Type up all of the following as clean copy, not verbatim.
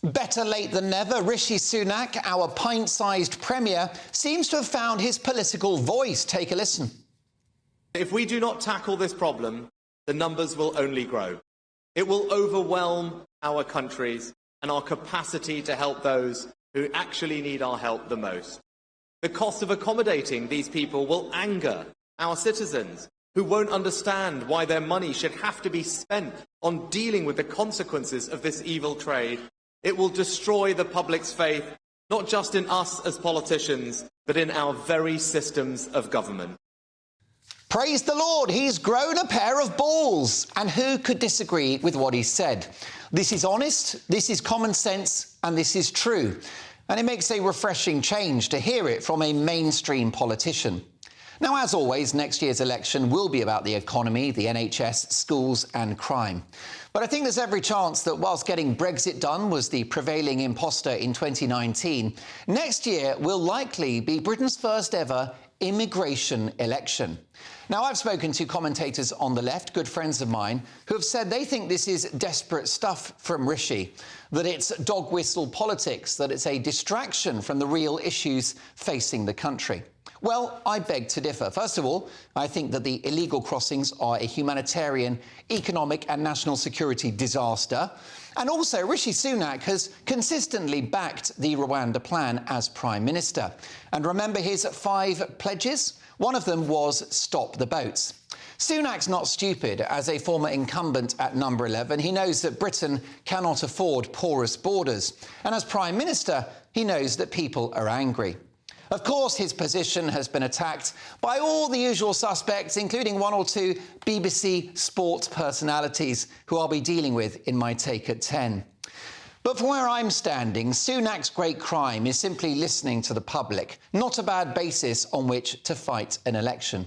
Better late than never, Rishi Sunak, our pint-sized premier, seems to have found his political voice. Take a listen. If we do not tackle this problem, the numbers will only grow. It will overwhelm our countries and our capacity to help those who actually need our help the most. The cost of accommodating these people will anger our citizens, who won't understand why their money should have to be spent on dealing with the consequences of this evil trade. It will destroy the public's faith, not just in us as politicians, but in our very systems of government. Praise the Lord, he's grown a pair of balls. And who could disagree with what he said? This is honest, this is common sense, and this is true. And it makes a refreshing change to hear it from a mainstream politician. Now, as always, next year's election will be about the economy, the NHS, schools and crime. But I think there's every chance that whilst getting Brexit done was the prevailing imposter in 2019, next year will likely be Britain's first ever immigration election. Now, I've spoken to commentators on the left, good friends of mine, who have said they think this is desperate stuff from Rishi, that it's dog whistle politics, that it's a distraction from the real issues facing the country. Well, I beg to differ. First of all, I think that the illegal crossings are a humanitarian, economic and national security disaster. And also, Rishi Sunak has consistently backed the Rwanda plan as Prime Minister. And remember his 5 pledges? One of them was stop the boats. Sunak's not stupid. As a former incumbent at number 11, he knows that Britain cannot afford porous borders. And as Prime Minister, he knows that people are angry. Of course, his position has been attacked by all the usual suspects, including 1 or 2 BBC sports personalities who I'll be dealing with in my take at 10. But from where I'm standing, Sunak's great crime is simply listening to the public, not a bad basis on which to fight an election.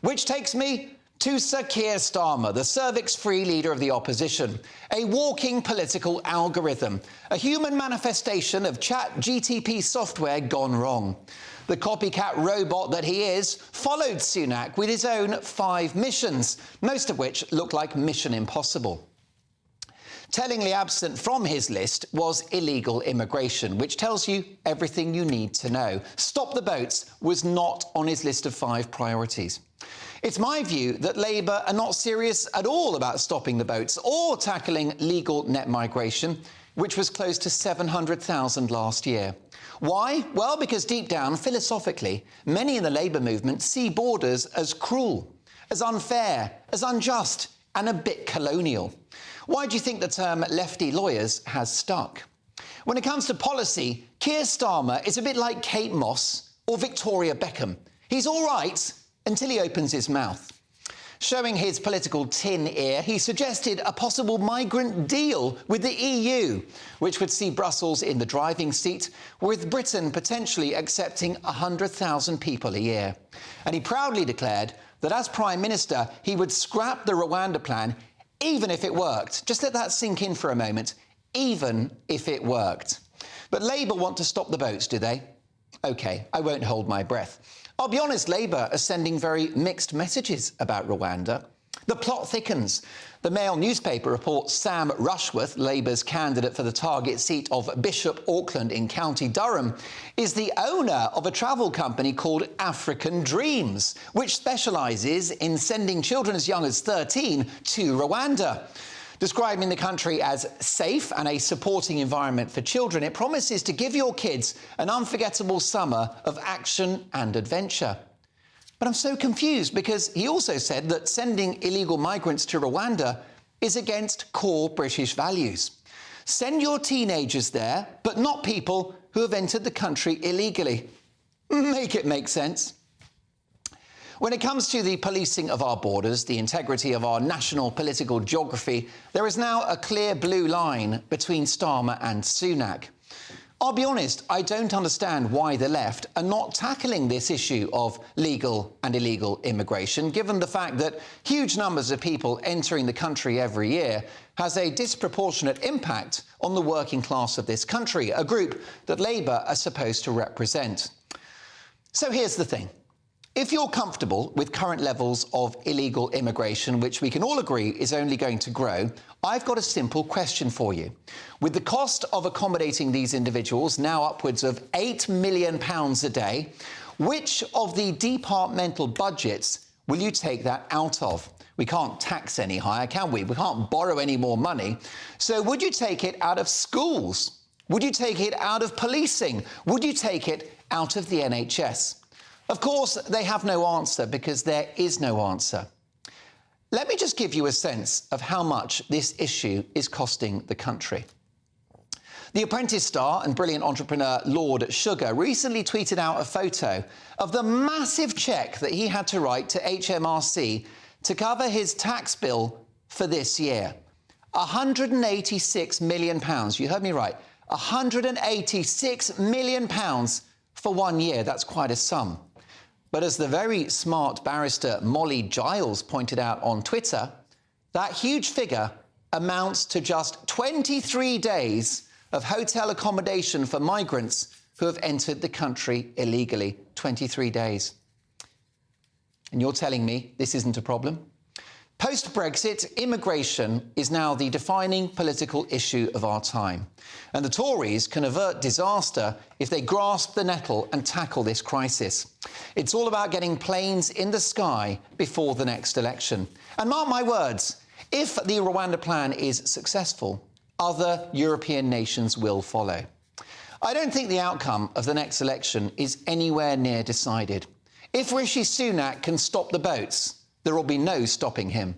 Which takes me to Sir Keir Starmer, the cervix-free leader of the opposition, a walking political algorithm, a human manifestation of ChatGPT software gone wrong. The copycat robot that he is followed Sunak with his own 5 missions, most of which look like Mission Impossible. Tellingly absent from his list was illegal immigration, which tells you everything you need to know. Stop the boats was not on his list of 5 priorities. It's my view that Labour are not serious at all about stopping the boats or tackling legal net migration, which was close to 700,000 last year. Why? Well, because deep down, philosophically, many in the Labour movement see borders as cruel, as unfair, as unjust, and a bit colonial. Why do you think the term lefty lawyers has stuck? When it comes to policy, Keir Starmer is a bit like Kate Moss or Victoria Beckham. He's all right until he opens his mouth. Showing his political tin ear, he suggested a possible migrant deal with the EU, which would see Brussels in the driving seat, with Britain potentially accepting 100,000 people a year. And he proudly declared that as Prime Minister, he would scrap the Rwanda plan, even if it worked. Just let that sink in for a moment. Even if it worked. But Labour want to stop the boats, do they? OK, I won't hold my breath. I'll be honest, Labour are sending very mixed messages about Rwanda. The plot thickens. The Mail newspaper reports Sam Rushworth, Labour's candidate for the target seat of Bishop Auckland in County Durham, is the owner of a travel company called African Dreams, which specialises in sending children as young as 13 to Rwanda. Describing the country as safe and a supporting environment for children, it promises to give your kids an unforgettable summer of action and adventure. But I'm so confused because he also said that sending illegal migrants to Rwanda is against core British values. Send your teenagers there, but not people who have entered the country illegally. Make it make sense. When it comes to the policing of our borders, the integrity of our national political geography, there is now a clear blue line between Starmer and Sunak. I'll be honest, I don't understand why the left are not tackling this issue of legal and illegal immigration, given the fact that huge numbers of people entering the country every year has a disproportionate impact on the working class of this country, a group that Labour are supposed to represent. So here's the thing. If you're comfortable with current levels of illegal immigration, which we can all agree is only going to grow, I've got a simple question for you. With the cost of accommodating these individuals now upwards of £8 million a day, which of the departmental budgets will you take that out of? We can't tax any higher, can we? We can't borrow any more money. So would you take it out of schools? Would you take it out of policing? Would you take it out of the NHS? Of course, they have no answer because there is no answer. Let me just give you a sense of how much this issue is costing the country. The Apprentice star and brilliant entrepreneur Lord Sugar recently tweeted out a photo of the massive cheque that he had to write to HMRC to cover his tax bill for this year. £186 million. You heard me right. £186 million for 1 year. That's quite a sum. But as the very smart barrister Molly Giles pointed out on Twitter, that huge figure amounts to just 23 days of hotel accommodation for migrants who have entered the country illegally. 23 days. And you're telling me this isn't a problem? Post-Brexit, immigration is now the defining political issue of our time. And the Tories can avert disaster if they grasp the nettle and tackle this crisis. It's all about getting planes in the sky before the next election. And mark my words, if the Rwanda plan is successful, other European nations will follow. I don't think the outcome of the next election is anywhere near decided. If Rishi Sunak can stop the boats, there will be no stopping him.